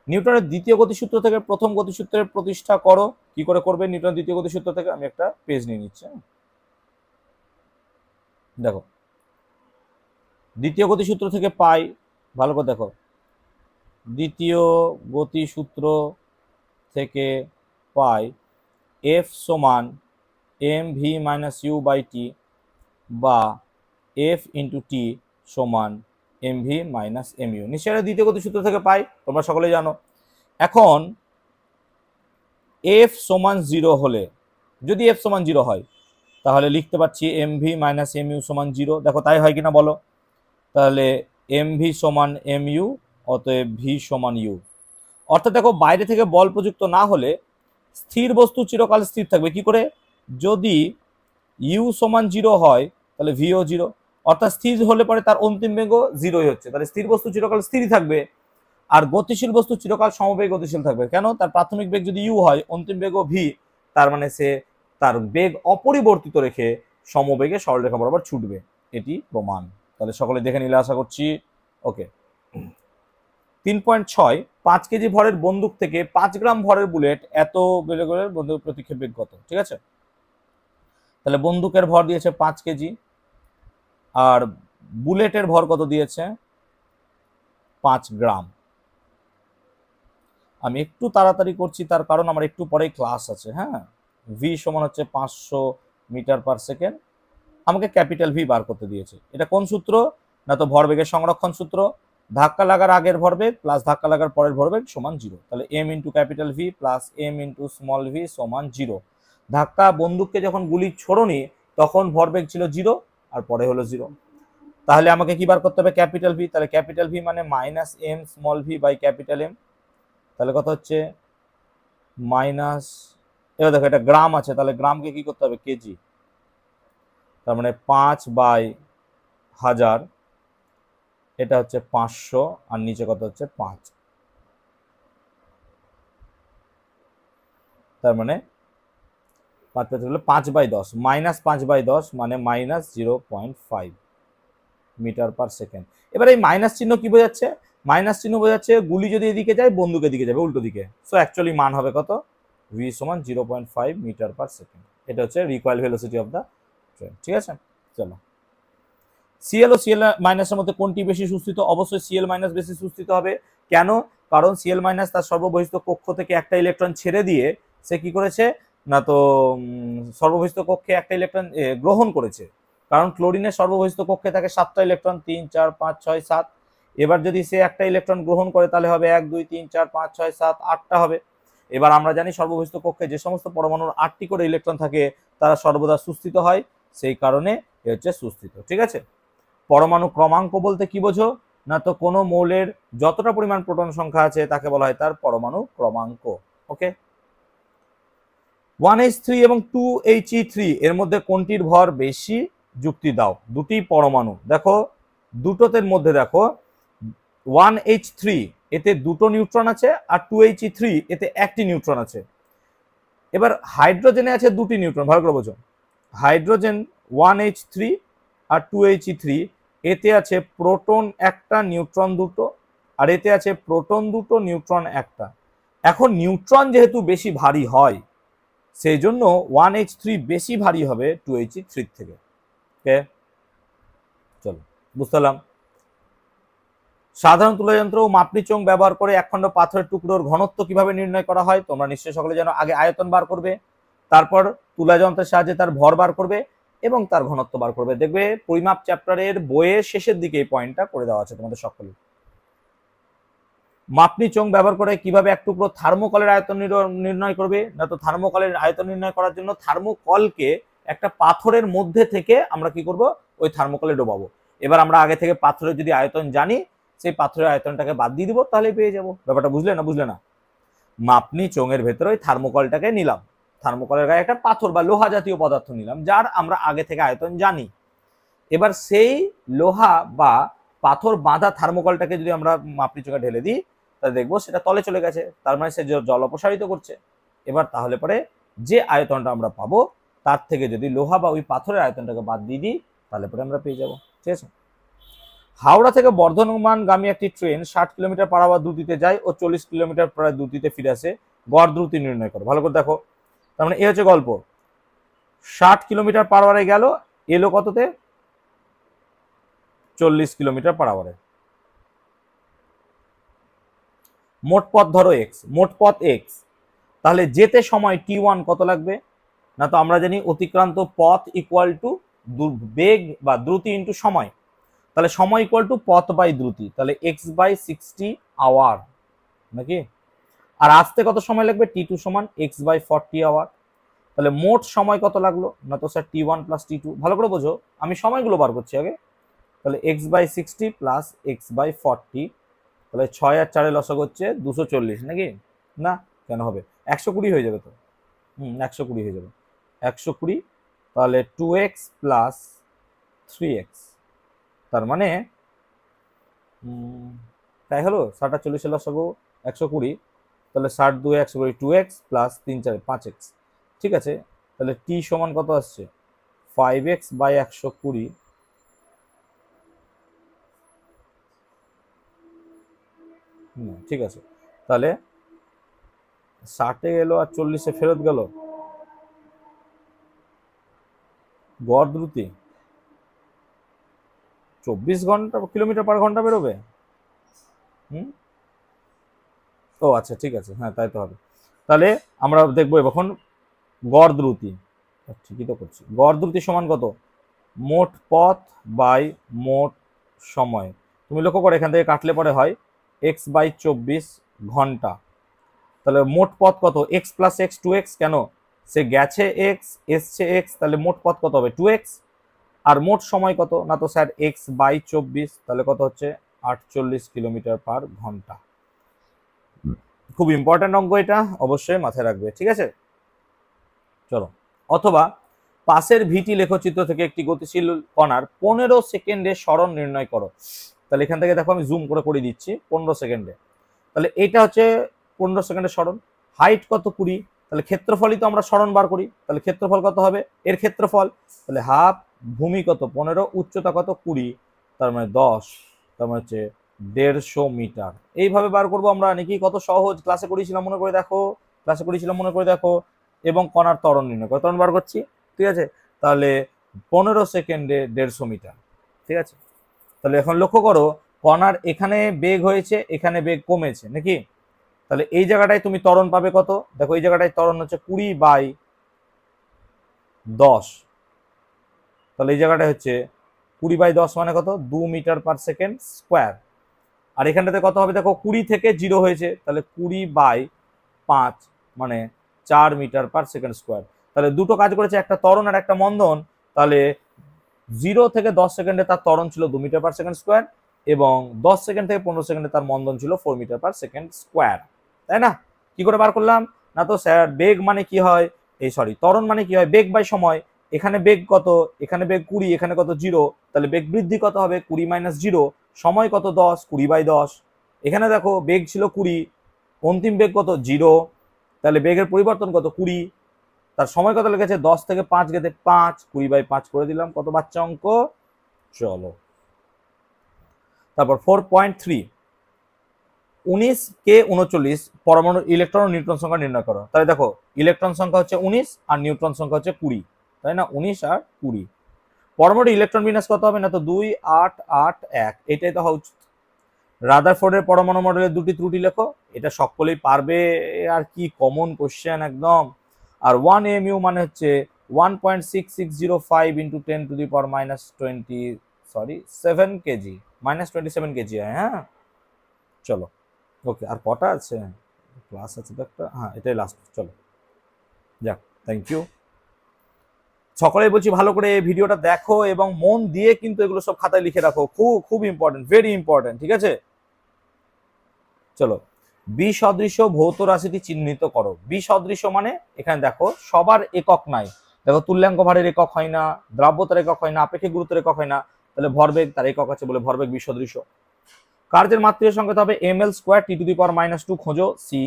নিউটনের দ্বিতীয় গতিসূত্র থেকে প্রথম গতিসূত্রের প্রতিষ্ঠা করো। কি করে করবে নিউটনের দ্বিতীয় গতিসূত্র থেকে? আমি একটা পেজ নিয়ে নিচ্ছি। দেখো, দ্বিতীয় গতিসূত্র থেকে পাই, ভালো করে দেখো, দ্বিতীয় গতিসূত্র থেকে পাই এফ সমান M V minus U by T বা এফ ইন্টু টি সমান M V minus M U. নিশ্চয়ই দ্বিতীয় গতিসূত্র থেকে পাই, তোমরা সকলে জানো। এখন এফ সমান 0 হলে, যদি এফ সমান 0 হয় তাহলে লিখতে পাচ্ছি M V minus M U সমান 0। দেখো তাই হয় কিনা বলো? তাহলে এম ভি সমান এম ইউ, অতএব ভি সমান ইউ। অর্থাৎ দেখো, বাইরে থেকে বল প্রযুক্ত না হলে স্থির বস্তু চিরকাল স্থির থাকবে। কি করে? যদি ইউ সমান 0 হয় তাহলে ভিও 0, অর্থাৎ স্থির হলে পরে তার অন্তিম বেগও 0ই হচ্ছে। তাহলে স্থির বস্তু চিরকাল স্থিরই থাকবে, আর গতিশীল বস্তু চিরকাল সমবেগে গতিশীল থাকবে। কেন? তার প্রাথমিক বেগ যদি ইউ হয়, অন্তিম বেগও ভি, তার মানে সে তার বেগ অপরিবর্তিত রেখে সমবেগে সরলরেখা বরাবর ছুটবে। এটি প্রমাণ। তাহলে সকলে দেখে নিলে আশা করছি। ওকে, 3.6 5 কেজি ভরের বন্দুক থেকে 5 গ্রাম ভরের বুলেট এত বেলেগের বন্দুক প্রতিক্ষেপ বেগ কত? ঠিক আছে, তাহলে বন্দুকের ভর দিয়েছে 5 কেজি আর বুলেটের ভর কত দিয়েছে? 5 গ্রাম। আমি একটু তাড়াতাড়ি করছি, তার কারণ আমার একটু পরেই ক্লাস আছে। হ্যাঁ, ভি সমান হচ্ছে 500 মিটার পার সেকেন্ড। আমাকে ক্যাপিটাল ভি বার করতে দিয়েছে। এটা কোন সূত্র? না তো ভরবেগের সংরক্ষণ সূত্র। ধাক্কা লাগার আগের ভরবেগ প্লাস ধাক্কা লাগার পরের ভরবেগ সমান 0। তাহলে M into capital V plus M into small V সমান 0। ধাক্কা, বন্দুককে যখন গুলি ছোড়নি তখন ভরবেগ ছিল 0 আর পরে হলো 0। তাহলে আমাকে কি বার করতে হবে? Capital V. তাহলে ক্যাপিটাল ভি মানে minus M small V by capital M. তাহলে কত হচ্ছে? মাইনাস, এবার দেখো এটা গ্রাম আছে, তাহলে গ্রামকে কি করতে হবে? কেজি। তার মানে 5/1000, এটা হচ্ছে 500 আর নিচে কত হচ্ছে? 5। তার মানে 5/10 মাইনাস 5/10 মানে মাইনাস 0.5 মিটার পার সেকেন্ড। এবার এই মাইনাস চিহ্ন কি বোঝাচ্ছে? মাইনাস চিহ্ন বোঝাচ্ছে গুলি যদি এদিকে যায় বন্দুক এদিকে যাবে, উল্টো দিকে। সো অ্যাকচুয়ালি মান হবে কত? ভি সমান 0.5 মিটার পার সেকেন্ড। এটা হচ্ছে recoil velocity of the train. ঠিক আছে, চলো। সিএল ও সিএল মাইনাসের মধ্যে কোনটি বেশি সুস্থিত? অবশ্যই সিএল মাইনাস বেশি সুস্থিত হবে। কেন? কারণ সিএল মাইনাস তার সর্ববহিষ্ঠ কক্ষ থেকে একটা ইলেকট্রন ছেড়ে দিয়ে সে কি করেছে না তো সর্ববহিষ্ঠ কক্ষে একটা ইলেকট্রন গ্রহণ করেছে। কারণ ক্লোরিনের সর্ববহিষ্ঠ কক্ষে থাকে 7টা ইলেকট্রন, 3 4 5 6 7। এবার যদি সে একটা ইলেকট্রন গ্রহণ করে তাহলে হবে 1 2 3 4 5 6 7 8টা হবে। এবার আমরা জানি সর্ববহিষ্ঠ কক্ষে যে সমস্ত পরমাণুর 8টি করে ইলেকট্রন থাকে তারা সর্বদা সুস্থিত হয়, সেই কারণে এ হচ্ছে সুস্থিত। ঠিক আছে, পরমাণু ক্রমাঙ্ক বলতে কি বোঝো? না তো কোনো মৌলের যতটা পরিমাণ প্রোটন সংখ্যা আছে তাকে বলা হয় তার পরমাণু ক্রমাঙ্ক। ওকে, 1h3 এবং 2he3 এর মধ্যে কোনটির ভর বেশি? যুক্তি দাও। দুটি পরমাণু দেখো, দুটোতের মধ্যে দেখো 1h3 এতে দুটো নিউট্রন আছে আর 2he3 এতে একটি নিউট্রন আছে। এবার হাইড্রোজেনে আছে দুটি নিউট্রন, ভালো করে বোঝো। হাইড্রোজেন 1h3 আর 2he3 এতে আছে প্রোটন একটা নিউট্রন দুটো, আর এতে আছে প্রোটন দুটো নিউট্রন একটা। এখন নিউট্রন যেহেতু বেশি ভারী হয় সেই জন্য 1h3 বেশি ভারী হবে 2he3 থেকে। ওকে, চলো বুঝতে পারলাম। সাধারণ তুলাযন্ত্র ও মাপনি চোঙ ব্যবহার করে একখণ্ড পাথরের টুকরোর ঘনত্ব কিভাবে নির্ণয় করা হয়? তোমরা নিশ্চয়ই সকলে জানো। আগে আয়তন বার করবে, তারপর তুলাযন্ত্রের সাহায্যে তার ভর বার করবে, এবং তার ঘনত্ব বার করবে। দেখবে পরিমাপ চ্যাপ্টারের বইয়ের শেষের দিকে এই পয়েন্টটা করে দেওয়া আছে তোমাদের সকলে। মাপনি চোঙ ব্যবহার করে কিভাবে এক টুকরো থার্মোকলের আয়তন নির্ণয় করবে? না তো থার্মোকলের আয়তন নির্ণয় করার জন্য থার্মোকলকে একটা পাথরের মধ্যে থেকে আমরা কি করব, ওই থার্মোকলে ডোবাবো। এবার আমরা আগে থেকে পাথরের যদি আয়তন জানি, সেই পাথরের আয়তনটাকে বাদ দিয়ে দিব, তাহলে পেয়ে যাবো। ব্যাপারটা বুঝলে না? বুঝলে না? মাপনি চোঙের ভেতরে ওই থার্মোকলটাকে নিলাম, থার্মোকলের গায়ে একটা পাথর বা লোহা জাতীয় পদার্থ নিলাম, যার আমরা আগে থেকে আয়তন জানি। এবার সেই লোহা বা পাথর বাঁধা থার্মোকলটাকে যদি আমরা মাপনি চোঙে ঢেলে দিই, তাহলে দেখবো সেটা তলে চলে গেছে, তার মানে সে জল অপসারিত করছে। এবার তাহলে পরে যে আয়তনটা আমরা পাবো, তার থেকে যদি লোহা বা ওই পাথরের আয়তনটাকে বাদ দিয়ে দিই, তাহলে পরে আমরা পেয়ে যাবো। ঠিক আছে? হাওড়া থেকে বর্ধমানগামী একটি ট্রেন 60 কিলোমিটার পার আওয়ার দ্রুতিতে যায় ও 40 কিলোমিটার প্রায় দ্রুতিতে ফিরে আসে, গড় দ্রুতি নির্ণয় করো। ভালো করে দেখো, তার মানে এ হচ্ছে গল্প। 60 কিলোমিটার পার আওয়ারে গেল, এলো কততে? 40 কিলোমিটার পার আওয়ারে। মোট পথ ধরো এক্স, মোট পথ এক্স, তাহলে যেতে সময় t1 কত লাগবে? না তো আমরা জানি অতিক্রান্ত পথ ইকুয়াল টু বেগ বা দ্রুতি ইন্টু সময়, তাহলে সময় ইকুয়াল টু পথ বাই দ্রুতি, তাহলে x/60 আওয়ার নাকি। আর আসতে কত সময় লাগবে? t2 সমান x/40 আওয়ার। তাহলে মোট সময় কত লাগলো? না তো স্যার t1 প্লাস t2। ভালো করে বোঝো, আমি সময়গুলো বার করছি আগে। তাহলে x/60 প্লাস x/40, তাহলে 6 আর 4 লসক হচ্ছে 240 নাকি? না, কেন হবে? 120 হয়ে যাবে তো। 120 হয়ে যাবে, 120। তাহলে 2x প্লাস 3x, তার মানে তাই হলো 60 আর 40 লসক 120, তাহলে 60 2 120, 2x প্লাস 3 4 5x। ঠিক আছে, তাহলে t সমান কত আসছে? 5x by 120। ঠিক আছে, তাহলে 60-এ গেল আর 40-এ ফেরত গেল, গড় দ্রুতি 24 কিলোমিটার পার ঘন্টা বেরোবে। ও আচ্ছা, ঠিক আছে, হ্যাঁ তাই তো হবে। তাহলে আমরা দেখবো এখন গড় দ্রুতি, ঠিকই তো করছি। গড় দ্রুতি সমান কত? মোট পথ বাই মোট সময়। তুমি লক্ষ্য করো, এখান থেকে কাটলে পরে হয় x/24 ঘন্টা। তাহলে মোট পথ কত? x প্লাস x 2x, কেন? সে গেছে x, এসছে x, তাহলে মোট পথ কত হবে? 2x। আর মোট সময় কত? না তো স্যার x/24, তাহলে কত হচ্ছে? 48 কিলোমিটার পার ঘন্টা। খুব ইম্পর্টেন্ট অঙ্ক এটা, অবশ্যই মাথায় রাখবে। ঠিক আছে, চলো। অথবা পাশের ভিটি লেখচিত্র থেকে একটি গতিশীল কণার 15 সেকেন্ডে সরণ নির্ণয় করো। তাহলে এখান থেকে দেখো আমি জুম করে দিচ্ছি 15 সেকেন্ডে। তাহলে এটা হচ্ছে 15 সেকেন্ডে সরণ। হাইট কত? 20। তাহলে ক্ষেত্রফলই তো আমরা সরণ বার করি, তাহলে ক্ষেত্রফল কত হবে? এর ক্ষেত্রফল, তাহলে হাফ, ভূমি কত? 15, উচ্চতা কত? 20, তার মানে 10, তার মানে হচ্ছে 150 মিটার। এইভাবে বার করবো আমরা নাকি? কত সহজ, ক্লাসে করেছিলাম মনে করে দেখো, ক্লাসে করেছিলাম মনে করে দেখো। এবং কণার ত্বরণ নির্ণয় করে, ত্বরণ বার করছি। ঠিক আছে, তাহলে 15 সেকেন্ডে 150 মিটার। ঠিক আছে, তাহলে এখন লক্ষ্য করো, কণার এখানে বেগ হয়েছে, এখানে বেগ কমেছে নাকি? তাহলে এই জায়গাটায় তুমি ত্বরণ পাবে কত? দেখো এই জায়গাটায় ত্বরণ হচ্ছে 20/10, তাহলে এই জায়গাটায় হচ্ছে 20/10 মানে কত? 2 মিটার পার সেকেন্ড স্কোয়ার। আর এখানটাতে কত হবে? দেখো 20 থেকে 0 হয়েছে, তাহলে 20/5 মানে 4 মিটার পার সেকেন্ড স্কোয়ার। তাহলে দুটো কাজ করেছে, একটা ত্বরণ আর একটা মন্দন। তাহলে 0 থেকে 10 সেকেন্ডে তার ত্বরণ ছিল 2 মিটার পার সেকেন্ড স্কোয়ার, এবং 10 সেকেন্ড থেকে 15 সেকেন্ডে তার মন্দন ছিল 4 মিটার পার সেকেন্ড স্কোয়ার। তাই না? কি করে বার করলাম? না তো স্যার বেগ মানে কি হয়, ত্বরণ মানে কি হয়? বেগ বাই সময়। এখানে বেগ কত? এখানে বেগ 20, এখানে কত? 0, তাহলে বেগ বৃদ্ধি কত হবে? 20 - 0, সময় কত? 10, 20/10। এখানে দেখো বেগ ছিল 20, অন্তিম বেগ কত? 0, তাহলে বেগের পরিবর্তন কত? 20, তার সময় কত লেগেছে? 10 থেকে 5 গেতে 5, 20/5 করে দিলাম। কত বাচ্চা অঙ্ক? চলো তারপর 4.3, 19 কে 39 পরমাণু ইলেকট্রন ও নিউট্রন সংখ্যা নির্ণয় করো। তাহলে দেখো ইলেকট্রন সংখ্যা হচ্ছে 19 আর নিউট্রন সংখ্যা হচ্ছে 20, তাই না? 19 আর 20। পরমাণু ইলেকট্রন বিন্যাস কত হবে? না তো 2 8 8 1, এটাই তো হওয়া উচিত। রাদারফোর্ডের পরমাণু মডেলের দুটি ত্রুটি লেখো। এটা সকলেই পারবে, আর কি কমন কোশ্চেন একদম। আর 1 mu মানে হচ্ছে 1.6605 into 10 to the power minus 20 7 KG, -27 KG হয়। হ্যাঁ চলো ওকে, আর কটা আছে ক্লাস আছে তো একটা, হ্যাঁ এটাই লাস্ট, চলো যাক, থ্যাংক ইউ। সকলেই বলছি ভালো করে ভিডিওটা দেখো এবং মন দিয়ে কিন্তু এগুলো সব খাতায় লিখে রাখো, খুব খুব ইম্পর্টেন্ট, ভেরি ইম্পর্টেন্ট, ঠিক আছে। চলো, বি সদৃশ ভৌত রাশিটি চিহ্নিত করো। বি সদৃশ মানে এখানে দেখো সবার একক নাই, দেখো তুল্যাঙ্ক ভারের একক হয় না, দ্রাব্যতার একক হয় না, আপেক্ষিক গুরুত্বের একক হয় না, তাহলে ভরবেগ তার একক আছে বলে ভরবেগ বি সদৃশ। কার্যের মাত্রিক সংখ্যা হবে ml square T to the power -2, খোঁজো সি।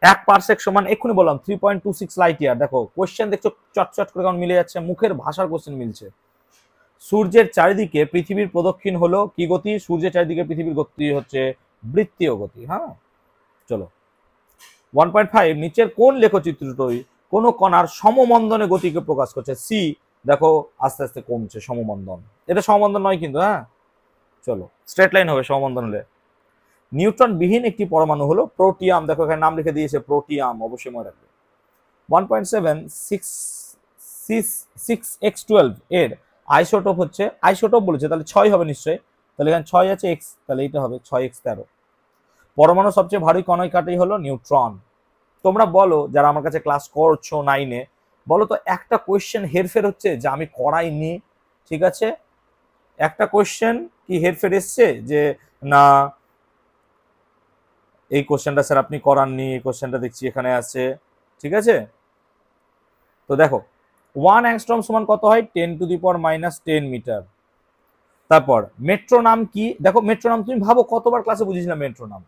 1 পারসেক সমান এক্ষুনি বললাম 3.26 লাইট ইয়ার। দেখো কোশ্চেন দেখছো চটচট করে কেমন মিলে যাচ্ছে, মুখের ভাষার কোশ্চেন মিলছে। সূর্যের চারিদিকে পৃথিবীর প্রদক্ষিণ হলো কি গতি? সূর্যের চারিদিকে পৃথিবীর গতি হচ্ছে বৃত্তীয় গতি। হ্যাঁ চলো 1.5, নিচের কোন লেখচিত্রটি কোন কণার সমমন্দনে গতিকে প্রকাশ করছে? সি। দেখো আস্তে আস্তে কমছে সমমন্দন, এটা সমমন্দন নয় কিন্তু, হ্যাঁ চলো স্ট্রেট লাইন হবে সমমন্দন হলে। নিউট্রন বিহীন একটি পরমাণু হলো প্রোটিয়াম, দেখো এখানে নাম লিখে দিয়েছে প্রোটিয়াম, অবশ্যই মনে রাখবে। 1.76x12 এর আইসোটোপ হচ্ছে, আইসোটোপ বলেছে তাহলে 6 হবে নিশ্চয়ই, তাহলে এখানে 6 আছে x, তাহলে এটা হবে 6x13। পরমাণু সবচেয়ে ভারী কণিকাটি হলো নিউট্রন। তোমরা বলো যারা আমার কাছে ক্লাস করছো 9-এ, বলো তো একটা কোয়েশ্চেন হেরফের হচ্ছে যা আমি করাইনি, ঠিক আছে, একটা কোয়েশ্চেন কি হেরফের এসছে যে না এই কোশ্চেনটা স্যার আপনি করাননি, এই কোশ্চেনটা দেখছি এখানে আছে, ঠিক আছে। তো দেখো 1 অ্যাংস্ট্রম সমান কত হয়? 10 টু দি পাওয়ার -10 মিটার। তারপর মেট্রোনাম কি? দেখো মেট্রোনাম তুমি ভাবো কতবার ক্লাসে বুঝিয়েছিলাম মেট্রোনাম।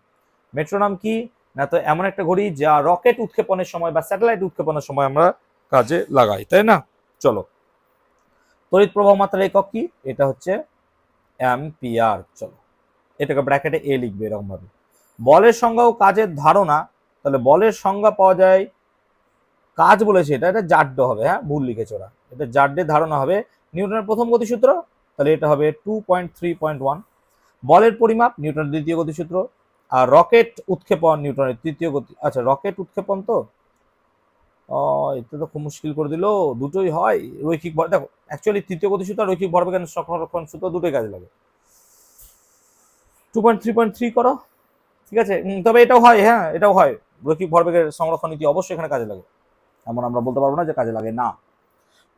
মেট্রোনাম কি না, তো এমন একটা ঘড়ি যা রকেট উৎক্ষেপণের সময় বা স্যাটেলাইট উৎক্ষেপণের সময় আমরা কাজে লাগাই, তাই না। চলো, তড়িৎ প্রবাহ মাত্রার একক কি? এটা হচ্ছে অ্যাম্পিয়ার। চলো এটাকে ব্র্যাকেটে এ লিখবে এরকম ভাবে। বলের সংজ্ঞা ও কাজের ধারণা, তাহলে বলের সংজ্ঞা পাওয়া যায়, কাজ বলেছে এটা, এটা জাড্য হবে, হ্যাঁ ভুল লিখেছে ওরা, এটা জাড্যের ধারণা হবে নিউটনের প্রথম গতিসূত্র, তাহলে এটা হবে 2.3.1। বলের পরিমাপ নিউটনের দ্বিতীয় গতিসূত্র, আর রকেট উৎক্ষেপণ নিউটনের তৃতীয় গতি, আচ্ছা রকেট উৎক্ষেপণ তো এটা তো খুব মুশকিল করে দিল, দুটোই হয় রৈখিক ভর, দেখো অ্যাকচুয়ালি তৃতীয় গতিসূত্র আর রৈখিক ভরবেগের সংরক্ষণ সূত্র দুটোই কাজে লাগে। 2.3.3 করো, ঠিক আছে, তবে এটাও হয়, হ্যাঁ এটাও হয়, রৈখিক ভরবেগের সংরক্ষণ নীতি অবশ্যই এখানে কাজে লাগে, এমন আমরা বলতে পারবো না যে কাজে লাগে না।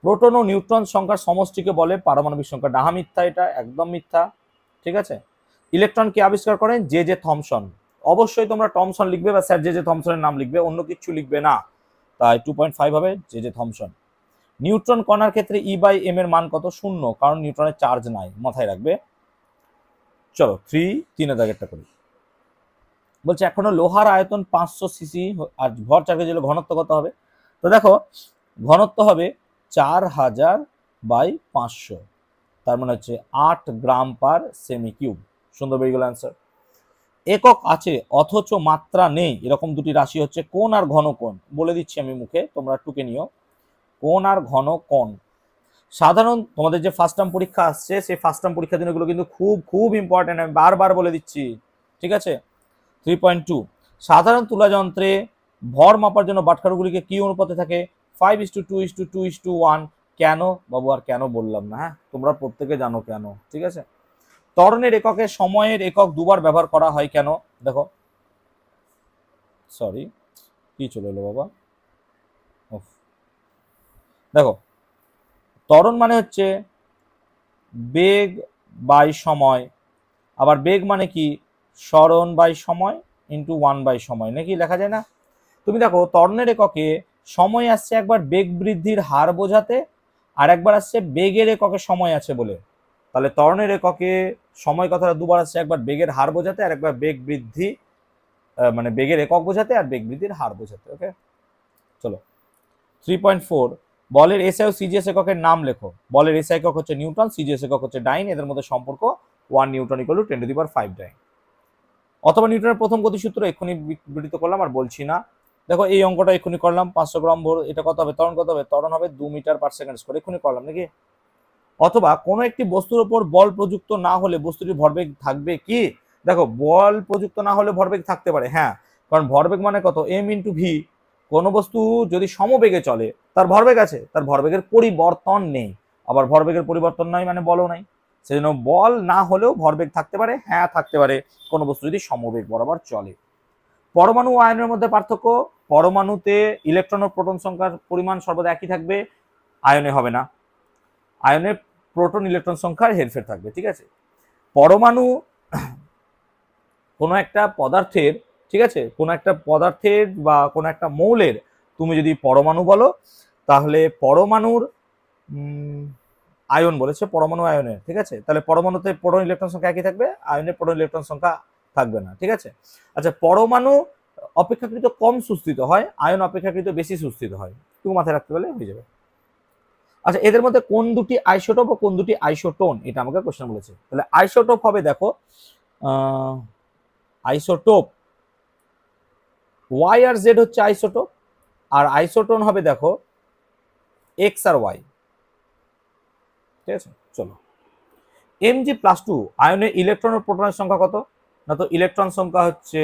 প্রোটন ও নিউট্রন সংখ্যার সমষ্টিকে বলে পারমাণবিক সংখ্যা, ডাহা মিথ্যা, এটা একদম মিথ্যা, ঠিক আছে। ইলেকট্রন কে আবিষ্কার করেন? J J Thomson. অবশ্যই তোমরা টমসন লিখবে বা স্যার জে জে থমসনের নাম লিখবে, অন্য কিছু লিখবে না, তাই 2.5 হবে জে জে থমসন। নিউট্রন কণার ক্ষেত্রে E/m এর মান কত? 0, কারণ নিউট্রনের চার্জ নাই, মাথায় রাখবে। চলো 3 দাগেরটা করি। বলছে এখনো লোহার আয়তন 500 সিসি আর ভর 4 কেজি, ঘনত্ব কত হবে? তো দেখো ঘনত্ব হবে 4000/500, তার মানে হচ্ছে 8 গ্রাম পার সেমি কিউব। সুন্দর বেরিয়ে গেল অ্যান্সার। একক আছে অথচ মাত্রা নেই, এরকম দুটি রাশি হচ্ছে কোণ আর ঘন কোণ। বলে দিচ্ছি আমি মুখে, তোমরা টুকে নিও। কোণ আর ঘন কোণ সাধারণ তোমাদের যে ফার্স্ট টার্ম পরীক্ষা আসছে, সেই ফার্স্ট টার্ম পরীক্ষার দিনগুলো কিন্তু খুব খুব ইম্পর্টেন্ট, আমি বারবার বলে দিচ্ছি, ঠিক আছে। 3.2, সাধারণ তুলা যন্ত্রে ভর মাপার জন্য বাটখারাগুলিকে কি অনুপাতে থাকে? 5:2:2:1। কেন বাবু আর কেন বললাম না, হ্যাঁ তোমরা প্রত্যেকে জানো কেন, ঠিক আছে। ত্বরণের এককে সময়ের একক দুবার ব্যবহার করা হয় কেন? দেখো সরি কি চলে এলো বাবা, দেখো ত্বরণ মানে হচ্ছে বেগ বাই সময়, আবার বেগ মানে কি সরণ বাই সময় ইন্টু 1 সময়, নাকি লেখা যায় না? তুমি দেখো ত্বরণের এককে সময় আসছে একবার বেগ বৃদ্ধির হার বোঝাতে, আর একবার আসছে বেগের এককে সময় আছে বলে, তাহলে ত্বরণের এককে সময় কথাটা দুবার আসছে, একবার বেগের হার বোঝাতে আর একবার বেগ বৃদ্ধি মানে বেগের একক বোঝাতে আর বেগ বৃদ্ধির হার বোঝাতে। ওকে চলো 3.4, বলের এসআই ও সিজিএস এককের নাম লেখো। বলের এসআই একক হচ্ছে নিউটন, সিজিএস একক হচ্ছে ডাইন, এদের মধ্যে সম্পর্ক 1 নিউটন = 10⁵ ডাইন। অথবা নিউটনের প্রথম গতিসূত্র এক্ষুনি বিবৃত করলাম আর বলছি না। দেখো এই অঙ্কটা এক্ষুনি করলাম, 500 গ্রাম ভর, এটা কত হবে? ত্বরণ কত হবে? ত্বরণ হবে 2 মিটার পার সেকেন্ড স্কয়ার, এক্ষুনি করলাম নাকি। অথবা কোনো একটি বস্তুর উপর বল প্রযুক্ত না হলে বস্তুটির ভরবেগ থাকবে কি? দেখো বল প্রযুক্ত না হলে ভরবেগ থাকতে পারে, হ্যাঁ, কারণ ভরবেগ মানে কত? m × v, কোনো বস্তু যদি সমবেগে চলে তার ভরবেগ আছে, তার ভরবেগের পরিবর্তন নেই। আবার ভরবেগের পরিবর্তন নাই মানে বলও নাই, সেজন্য বল না হলেও ভরবেগ থাকতে পারে, হ্যাঁ থাকতে পারে কোনো বস্তু যদি সমবেগ বরাবর চলে। পরমাণু ও আয়নের মধ্যে পার্থক্য, পরমাণুতে ইলেকট্রন ও প্রোটন সংখ্যার পরিমাণ সর্বদা একই থাকবে, আয়নে হবে না, আয়নে প্রোটন ইলেকট্রন সংখ্যার হেরফের থাকবে। ঠিক আছে, পরমাণু কোনো একটা পদার্থের, ঠিক আছে, কোনো একটা পদার্থের বা কোনো একটা মৌলের তুমি যদি পরমাণু বলো, তাহলে পরমাণুর আয়ন বলেছে, পরমাণু আয়নের, ঠিক আছে, তাহলে পরমাণুতে প্রোটন ইলেকট্রন সংখ্যা একই থাকবে, আয়নে প্রোটন ইলেকট্রন সংখ্যা থাকবে না। ঠিক আছে, আচ্ছা, পরমাণু অপেক্ষাকৃত কম সুস্থিত হয়, আয়ন অপেক্ষাকৃত বেশি সুস্থিত হয়, তুমি মাথায় রাখতে পারলে হয়ে যাবে। আচ্ছা, এদের মধ্যে কোন দুটি আইসোটোপ ও কোন দুটি আইসোটোন, এটা আমাকে কোশ্চেন বলেছে। তাহলে আইসোটোপ হবে, দেখো আইসোটোপ ওয়াই আর জেড হচ্ছে আইসোটোপ, আর আইসোটোন হবে দেখো এক্স আর ওয়াই। ঠিক আছে, চলো, Mg+2 আয়নের ইলেকট্রন ও প্রোটনের সংখ্যা কত? না তো ইলেকট্রন সংখ্যা হচ্ছে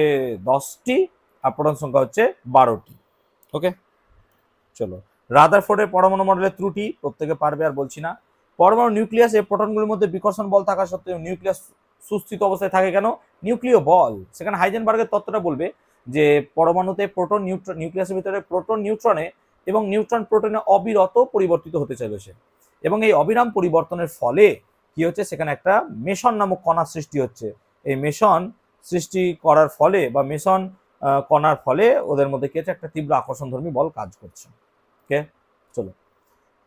10টি আর প্রোটন সংখ্যা হচ্ছে 12টি। ওকে, চলো, রাদারফোর্ডের পরমাণু মডেলের ত্রুটি প্রত্যেকে পারবে, আর বলছি না। পরমাণু নিউক্লিয়াসে প্রোটনগুলোর মধ্যে বিকর্ষণ বল থাকা সত্ত্বেও নিউক্লিয়াস সুস্থিত অবস্থায় থাকে কেন? নিউক্লিয় বল। সেখানে হাইজেনবার্গের তত্ত্বটা বলবে যে পরমাণুতে প্রোটন নিউক্লিয়াসের ভিতরে প্রোটন নিউট্রনে এবং নিউট্রন প্রোটনে অবিরত পরিবর্তিত হতে চলেছে, এবং এই অবিরাম পরিবর্তনের ফলে কি হচ্ছে, সেখানে একটা মেসন নামক কণা সৃষ্টি হচ্ছে। এই মেসন সৃষ্টি করার ফলে বা মেসন কণার ফলে ওদের মধ্যে কি হচ্ছে, একটা তীব্র আকর্ষণধর্মী বল কাজ করছে। ওকে, চলো,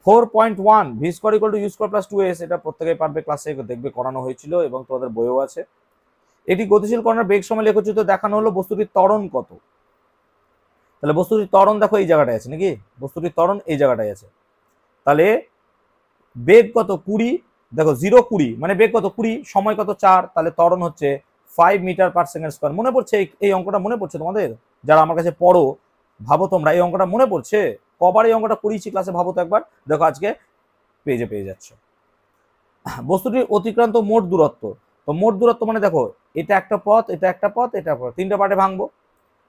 4.1 V square equal to U square plus 2s, এটা প্রত্যেকেই পারবে, ক্লাসে দেখবে করানো হয়েছিল এবং তোমাদের বইও আছে। এটি গতিশীল কণার বেগ সমান লেখচিত্র দেখানো হলো, বস্তুটির ত্বরণ কত? তাহলে বস্তুটির ত্বরণ দেখো এই জায়গাটায় আছে নাকি, বস্তুটির ত্বরণ এই জায়গাটায় আছে, তাহলে বেগ কত? 20, দেখো 0 20 মানে বেগ কত? 20, সময় কত? 4, তাহলে ত্বরণ হচ্ছে 5 মিটার পার সেকেন্ড স্কয়ার। মনে পড়ছে এই অঙ্কটা? মনে পড়ছে তোমাদের যারা আমার কাছে পড়ো? ভাবো তোমরা, এই অঙ্কটা মনে পড়ছে? কবার এই অঙ্কটা করিয়েছি ক্লাসে ভাবো তো একবার, দেখো আজকে পেজে পেয়ে যাচ্ছে। বস্তুটির অতিক্রান্ত মোট দূরত্ব, তো মোট দূরত্ব মানে দেখো এটা একটা পথ, এটা একটা পথ, এটা পথ, তিনটা পার্টে ভাঙবো।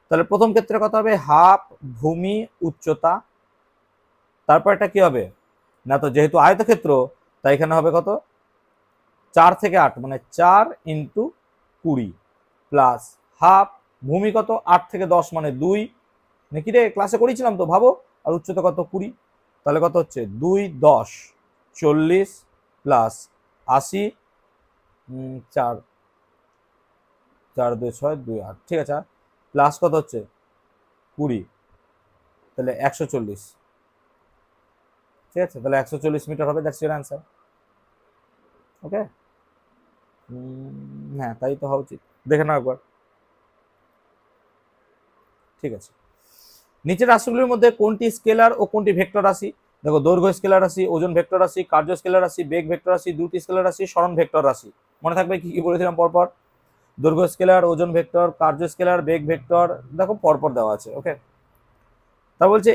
তাহলে প্রথম ক্ষেত্রে কত হবে? হাফ ভূমি উচ্চতা, তারপর এটা কি হবে না, তো যেহেতু আয়তক্ষেত্র তাই এখানে হবে কত? 4 থেকে 8 মানে 4 ইন্টু 20 প্লাস হাফ ভূমি কত? 8 থেকে 10 মানে 2 নাকি রে, ক্লাসে করেছিলাম তো ভাবো, আর উচ্চতা কত? 20, তাহলে কত হচ্ছে? 2 10 40 প্লাস 80, 4 4 2 6 2 8, ঠিক আছে, প্লাস কত হচ্ছে? 20, তাহলে 140, ঠিক আছে, তাহলে 140 মিটার হবে, দ্যাটস ইওর অ্যান্সার। ওকে, হ্যাঁ তাই তো হওয়া উচিত, দেখে নাও একবার। ঠিক আছে, নিচের রাশিগুলির মধ্যে কোনটি স্কেলার ও কোনটি ভেক্টর রাশি? দেখো, দৈর্ঘ্য স্কেলার রাশি, ওজন ভেক্টর রাশি, কার্য স্কেলার রাশি, বেগ ভেক্টর রাশি, দ্রুতি স্কেলার রাশি, সরণ ভেক্টর রাশি। মনে থাকবে কি কি বলেছিলাম পরপর? দৈর্ঘ্য স্কেলার, ওজন ভেক্টর, কার্য স্কেলার, বেগ ভেক্টর, দেখো পরপর দেওয়া আছে। ওকে, তা বলছে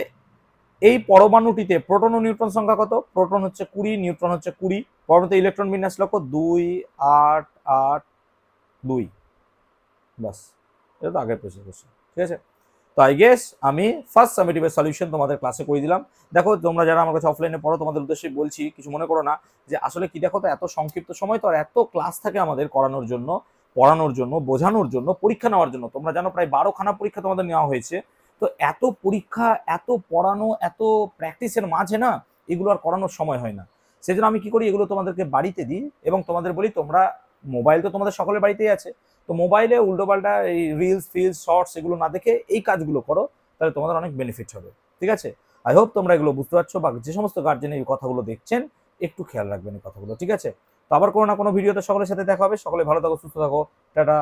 এই পরমাণুটিতে প্রোটন ও নিউট্রন সংখ্যা কত? প্রোটন হচ্ছে 20, নিউট্রন হচ্ছে 20। পরমাণুতে ইলেকট্রন বিন্যাস লক্ষ্য 2 8 8 2, বাস, এটা তো আগের প্রশ্ন। ঠিক আছে, তো আই গেস আমি ফার্স্ট সামেটিভের সলিউশন তোমাদের ক্লাসে করে দিলাম। দেখো, তোমরা যারা আমার কাছে অফলাইনে পড়ো তোমাদের উদ্দেশ্যে বলছি, কিছু মনে করো না, যে আসলে কি দেখো তো এত সংক্ষিপ্ত সময় তো, আর এত ক্লাস থাকে আমাদের করানোর জন্য, পড়ানোর জন্য, বোঝানোর জন্য, পরীক্ষা নেওয়ার জন্য। তোমরা জানো প্রায় 12খানা পরীক্ষা তোমাদের নেওয়া হয়েছে, তো এত পরীক্ষা, এত পড়ানো, এত প্র্যাকটিসের মাঝে না এগুলো আর করানোর সময় হয় না। সেজন্য আমি কি করি, এগুলো তোমাদেরকে বাড়িতে দিই এবং তোমাদের বলি তোমরা, মোবাইল তো তোমাদের সকলের বাড়িতেই আছে, তো মোবাইলে উল্টোপাল্টা এই রিলস ফিলস শর্টস এগুলো না দেখে এই কাজগুলো করো, তাহলে তোমাদের অনেক বেনিফিট হবে। ঠিক আছে, আই হোপ তোমরা এগুলো বুঝতে পারছো, বা যে সমস্ত গার্জেন এই কথাগুলো দেখছেন একটু খেয়াল রাখবেন এই কথাগুলো। ঠিক আছে, তো আবার কোনো না কোনো ভিডিওতে সকলের সাথে দেখা হবে। সকলে ভালো থাকো, সুস্থ থাকো, টাটা।